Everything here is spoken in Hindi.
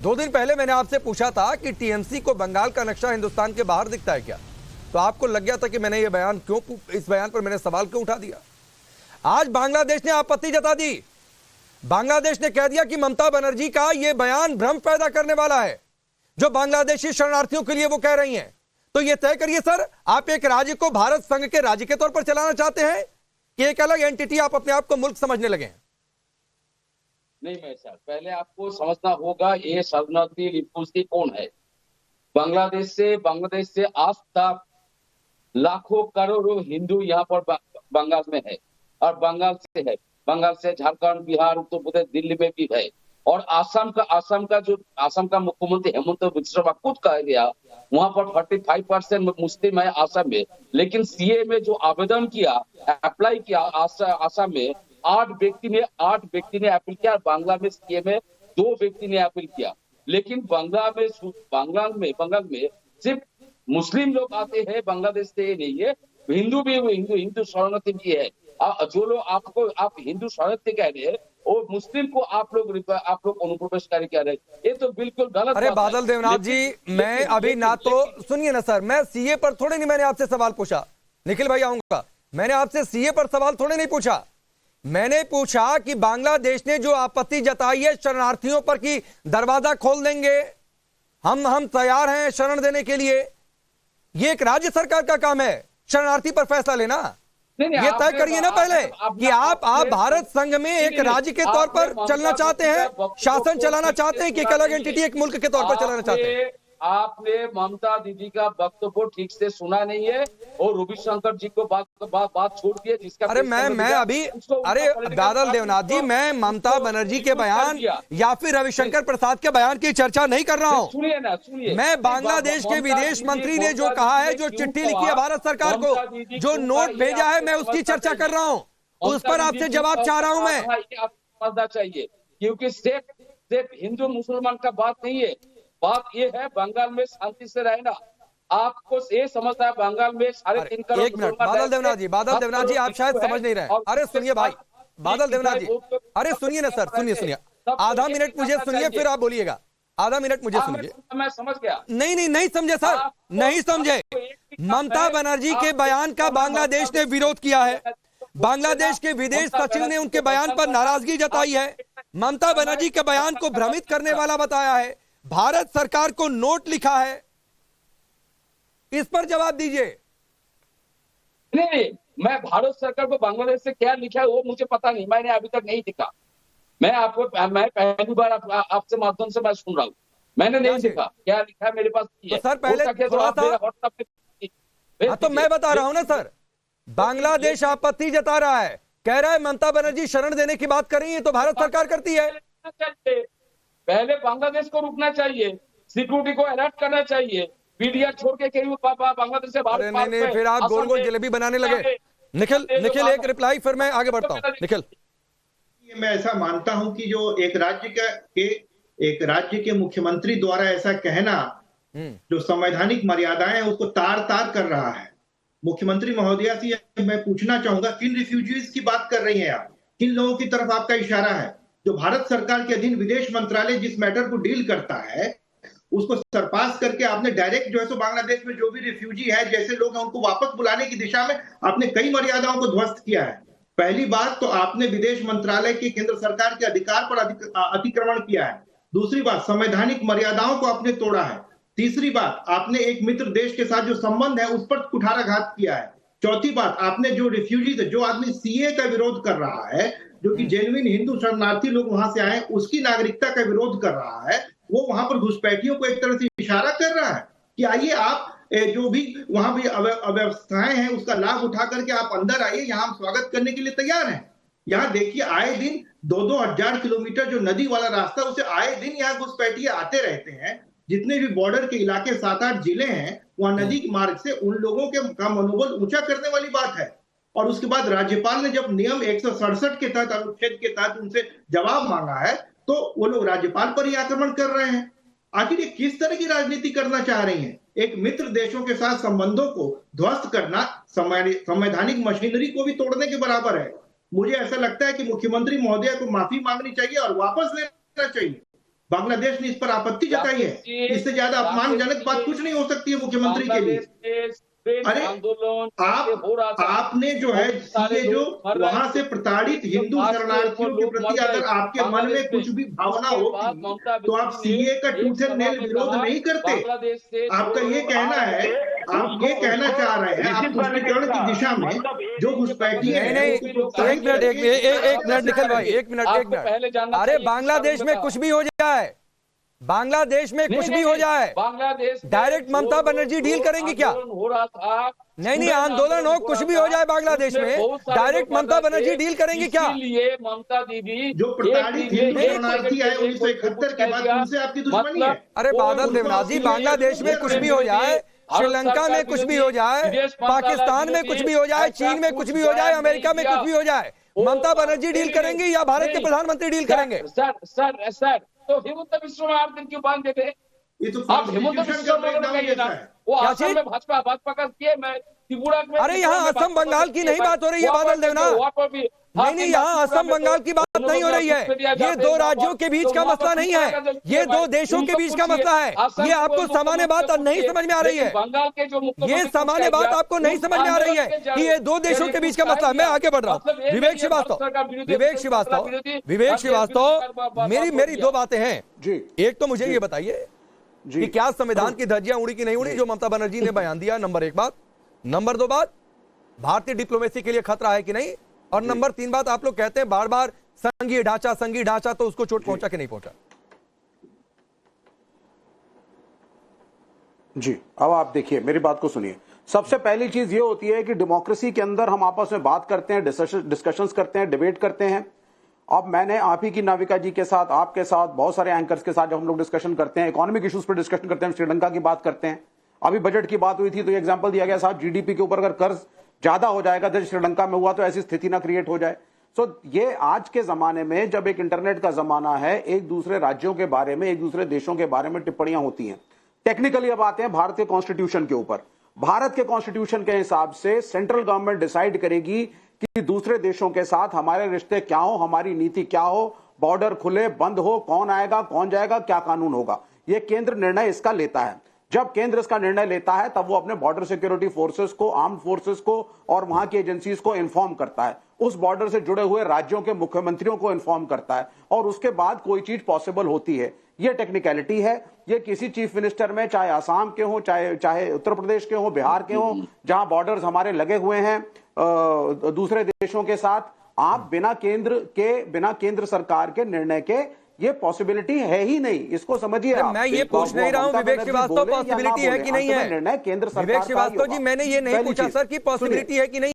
2 दिन पहले मैंने आपसे पूछा था कि टीएमसी को बंगाल का नक्शा हिंदुस्तान के बाहर दिखता है क्या, तो आपको लग गया था कि मैंने इस बयान पर मैंने सवाल क्यों उठा दिया। आज बांग्लादेश ने आपत्ति जता दी। बांग्लादेश ने कह दिया कि ममता बनर्जी का यह बयान भ्रम पैदा करने वाला है जो बांग्लादेशी शरणार्थियों के लिए वो कह रही हैं। तो यह तय करिए सर, आप एक राज्य को भारत संघ के राज्य के तौर पर चलाना चाहते हैं कि एक अलग एंटिटी आप अपने आप को मुल्क समझने लगे हैं? नहीं मैं सर, पहले आपको समझना होगा ये शरणार्थी रिफ्यूजी कौन है। बांग्लादेश से आज तक लाखों करोड़ों हिंदू यहाँ पर बंगाल में है और बंगाल से झारखंड, बिहार, उत्तर प्रदेश, दिल्ली में भी है। और आसाम का मुख्यमंत्री हेमंत बिस्वा खुद कह गया वहां पर 45% मुस्लिम है आसाम में। लेकिन सीए में जो आवेदन किया, अप्लाई किया आसाम में 8 व्यक्ति ने अपील किया। बांग्ला में सीए में 2 व्यक्ति ने अपील किया। लेकिन बंगाल में सिर्फ मुस्लिम लोग आते हैं, बांग्लादेश से नहीं है, हिंदू भी हिंदू शरणार्थी भी है। जो लोग आप हिंदू शरणार्थी कह रहे हैं और मुस्लिम को आप लोग अनुप्रवेशकारी कह रहे हैं, ये तो बिल्कुल गलत। अरे बादल देवनाथ जी, मैं अभी ना तो सुनिए ना सर, मैं सीए पर थोड़े नहीं मैंने आपसे सवाल पूछा। निखिल भाई आऊंगा, मैंने आपसे सीए पर सवाल थोड़े नहीं पूछा। मैंने पूछा कि बांग्लादेश ने जो आपत्ति जताई है शरणार्थियों पर कि दरवाजा खोल देंगे, हम तैयार हैं शरण देने के लिए, ये एक राज्य सरकार का काम है शरणार्थी पर फैसला लेना। ये तय करिए ना पहले कि आप भारत संघ में एक राज्य के तौर पर चलना चाहते हैं, शासन चलाना चाहते हैं कि एक अलग एंटिटी एक मुल्क के तौर पर चलाना चाहते हैं। आपने ममता दीदी का वक्तव्य ठीक से सुना नहीं है और रविशंकर जी को बात छोड़ दिए जिसका। अरे बादल देवनाथ जी, मैं ममता बनर्जी के बयान या फिर रविशंकर प्रसाद के बयान की चर्चा नहीं कर रहा हूं। सुनिए, मैं बांग्लादेश के विदेश मंत्री ने जो कहा है, जो चिट्ठी लिखी है भारत सरकार को, जो नोट भेजा है, मैं उसकी चर्चा कर रहा हूं, उस पर आपसे जवाब चाह रहा हूं। मैं समझना चाहिए क्योंकि सिर्फ हिंदू मुसलमान का बात नहीं है, बात ये है बंगाल में शांति से रहना। आपको ये समझता है बंगाल में 3.5 करोड़। एक मिनट बादल देवनाथ जी, आप शायद समझ नहीं रहे। अरे सुनिए भाई बादल देवनाथ जी, अरे सुनिए ना सर, सुनिए आधा मिनट मुझे सुनिए, फिर आप बोलिएगा। आधा मिनट मुझे सुनिए। मैं समझ गया। नहीं समझे सर, नहीं समझे। ममता बनर्जी के बयान का बांग्लादेश ने विरोध किया है, बांग्लादेश के विदेश सचिव ने उनके बयान पर नाराजगी जताई है, ममता बनर्जी के बयान को भ्रमित करने वाला बताया है, भारत सरकार को नोट लिखा है। इस पर जवाब दीजिए। नहीं, मैं भारत सरकार को बांग्लादेश से क्या लिखा है वो मुझे पता नहीं, मैंने अभी तक नहीं देखा। मैं पहली बार आपसे माध्यम से मैं सुन रहा हूँ, मैंने नहीं देखा क्या लिखा है मेरे पास। तो सर पहले थोड़ा सा तो मैं बता रहा हूं ना सर, बांग्लादेश आपत्ति जता रहा है, कह रहा है ममता बनर्जी शरण देने की बात कर रही है तो भारत सरकार करती है। पहले बांग्लादेश को रुकना चाहिए, सिक्योरिटी को अलर्ट करना चाहिए, मीडिया छोड़ के कहीं बांग्लादेश से बाहर। नहीं, फिर आप गोल गोल जलेबी बनाने लगे। निखिल एक रिप्लाई, फिर मैं आगे बढ़ता हूं। निखिल, मैं ऐसा मानता हूं कि जो एक राज्य के मुख्यमंत्री द्वारा ऐसा कहना जो संवैधानिक मर्यादाएं हैं उसको तार कर रहा है। मुख्यमंत्री महोदया से मैं पूछना चाहूंगा, किन रिफ्यूजीज की बात कर रही हैं आप? किन लोगों की तरफ आपका इशारा है? जो भारत सरकार के अधीन विदेश मंत्रालय जिस मैटर को डील करता है उसको सरपास करके आपने डायरेक्ट जो है सो बांग्लादेश में जो भी रिफ्यूजी है, जैसे लोग हैं, उनको वापस बुलाने की दिशा में आपने कई मर्यादाओं को ध्वस्त किया है। पहली बात तो आपने विदेश मंत्रालय के केंद्र सरकार के अधिकार पर अतिक्रमण किया है। दूसरी बात, संवैधानिक मर्यादाओं को आपने तोड़ा है। तीसरी बात, आपने एक मित्र देश के साथ जो संबंध है उस पर कुठाराघात किया है। चौथी बात, आपने जो रिफ्यूजी, जो आदमी सीए का विरोध कर रहा है, जो कि जेन्युइन हिंदू शरणार्थी लोग वहां से आए, उसकी नागरिकता का विरोध कर रहा है, वो वहां पर घुसपैठियों को एक तरह से इशारा कर रहा है कि आइए आप जो भी वहां भी अव्यवस्थाएं हैं उसका लाभ उठा करके आप अंदर आइए, यहाँ हम स्वागत करने के लिए तैयार हैं। यहाँ देखिए आए दिन 2-2 हजार किलोमीटर जो नदी वाला रास्ता, उसे आए दिन यहाँ घुसपैठिए आते रहते हैं। जितने भी बॉर्डर के इलाके 7-8 जिले हैं वहां नदी के मार्ग से उन लोगों का मनोबल ऊंचा करने वाली बात है। और उसके बाद राज्यपाल ने जब नियम 167 के तहत, अनुच्छेद के तहत उनसे जवाब मांगा है तो वो लोग राज्यपाल पर ही आक्रमण कर रहे हैं। आखिर ये किस तरह की राजनीति करना चाह रही हैं? एक मित्र देशों के साथ संबंधों को ध्वस्त करना संवैधानिक मशीनरी को भी तोड़ने के बराबर है। मुझे ऐसा लगता है कि मुख्यमंत्री महोदया को माफी मांगनी चाहिए और वापस लेना चाहिए। बांग्लादेश ने इस पर आपत्ति जताई है। इससे ज्यादा अपमानजनक बात कुछ नहीं हो सकती है मुख्यमंत्री के लिए। अरे आपने जो है ये जो वहां से प्रताड़ित हिंदू शरणार्थियों के प्रति अगर आपके मन में कुछ भी भावना होती तो आप सीए का टूथ एंड नेल विरोध नहीं करते। आपका ये कहना है, आप ये कहना चाह रहे हैं आप तुष्टीकरण की दिशा में जो घुसपैठी है। एक मिनट निखिल भाई, एक मिनट। अरे बांग्लादेश में कुछ भी हो जाए, बांग्लादेश में कुछ भी हो जाए, बांग्लादेश डायरेक्ट ममता बनर्जी डील करेंगी क्या? हो रहा था नहीं आंदोलन हो, कुछ भी हो जाए बांग्लादेश में, डायरेक्ट ममता बनर्जी डील करेंगी क्या? इसलिए ममता दीदी जो प्रताड़ित हिंदू शरणार्थी है 1971 के बाद उनसे आपकी दुश्मनी है। अरे बादल देवनाथ जी, बांग्लादेश में कुछ भी हो जाए, श्रीलंका में कुछ भी हो जाए, पाकिस्तान में कुछ भी हो जाए, चीन में कुछ भी हो जाए, अमेरिका में कुछ भी हो जाए, ममता बनर्जी डील करेंगी या भारत के प्रधानमंत्री डील करेंगे? सर तो हिमंत बिश्व में 8 दिन क्यों बांध देते? ये तो आप हिमंत बिश्व में लगाइए ना, वो आसाम में भाजपा का किए, मैं त्रिपुरा में। अरे यहाँ असम बंगाल की नहीं बात हो रही है बादल देवनाथ, नहीं यहाँ असम बंगाल की बात नहीं हो रही है। ये दो राज्यों के बीच का मसला नहीं है, ये दो देशों के बीच का मसला है। ये आपको सामान्य बात नहीं समझ में आ रही है, ये सामान्य बात आपको नहीं समझ में आ रही है कि ये दो देशों के बीच का मसला है। मैं आगे बढ़ रहा हूँ। विवेक श्रीवास्तव, मेरी दो बातें हैं जी। एक तो मुझे ये बताइए कि क्या संविधान की धज्जियां उड़ी कि नहीं उड़ी जो ममता बनर्जी ने बयान दिया, नंबर 1 बात। नंबर 2 बात, भारतीय डिप्लोमेसी के लिए खतरा है कि नहीं। और नंबर 3 बात, आप लोग कहते हैं बार बार संघीय ढांचा, तो उसको चोट पहुंचा कि नहीं पहुंचा? जी, अब आप देखिए, मेरी बात को सुनिए। सबसे पहली चीज ये होती है कि डेमोक्रेसी के अंदर हम आपस में बात करते हैं, डिस्कशंस करते हैं, डिबेट करते हैं। अब मैंने आप ही की नाविका जी के साथ, आपके साथ, बहुत सारे एंकर्स के साथ जब हम लोग डिस्कशन करते हैं, इकोनॉमिक इश्यूज पर डिस्कशन करते हैं, श्रीलंका की बात करते हैं। अभी बजट की बात हुई थी तो एग्जांपल दिया गया साहब, जीडीपी के ऊपर अगर कर्ज ज्यादा हो जाएगा जैसे श्रीलंका में हुआ तो ऐसी स्थिति ना क्रिएट हो जाए। सो ये आज के जमाने में जब एक इंटरनेट का जमाना है, एक दूसरे राज्यों के बारे में, एक दूसरे देशों के बारे में टिप्पणियां होती हैं। टेक्निकली अब आते हैं भारत के कॉन्स्टिट्यूशन के ऊपर। भारत के कॉन्स्टिट्यूशन के हिसाब से सेंट्रल गवर्नमेंट डिसाइड करेगी कि दूसरे देशों के साथ हमारे रिश्ते क्या हो, हमारी नीति क्या हो, बॉर्डर खुले बंद हो, कौन आएगा कौन जाएगा, क्या कानून होगा, यह केंद्र निर्णय इसका लेता है। जब केंद्र इसका निर्णय लेता है तब वो अपने बॉर्डर सिक्योरिटी फोर्सेस को, आर्म फोर्सेस को और वहां की एजेंसीज को इन्फॉर्म करता है, उस बॉर्डर से जुड़े हुए राज्यों के मुख्यमंत्रियों को इन्फॉर्म करता है और उसके बाद कोई चीज पॉसिबल होती है। ये टेक्निकलिटी है। ये किसी चीफ मिनिस्टर में, चाहे आसाम के हो, चाहे उत्तर प्रदेश के हो, बिहार के हो, जहां बॉर्डर्स हमारे लगे हुए हैं दूसरे देशों के साथ, आप बिना केंद्र सरकार के निर्णय के, ये पॉसिबिलिटी है ही नहीं। इसको समझिए। मैं ये पूछ नहीं रहा हूं विवेक श्रीवास्तव पॉसिबिलिटी है कि नहीं है। निर्णय केंद्र सरकार। विवेक श्रीवास्तव जी, मैंने ये नहीं पूछा सर कि पॉसिबिलिटी है कि नहीं।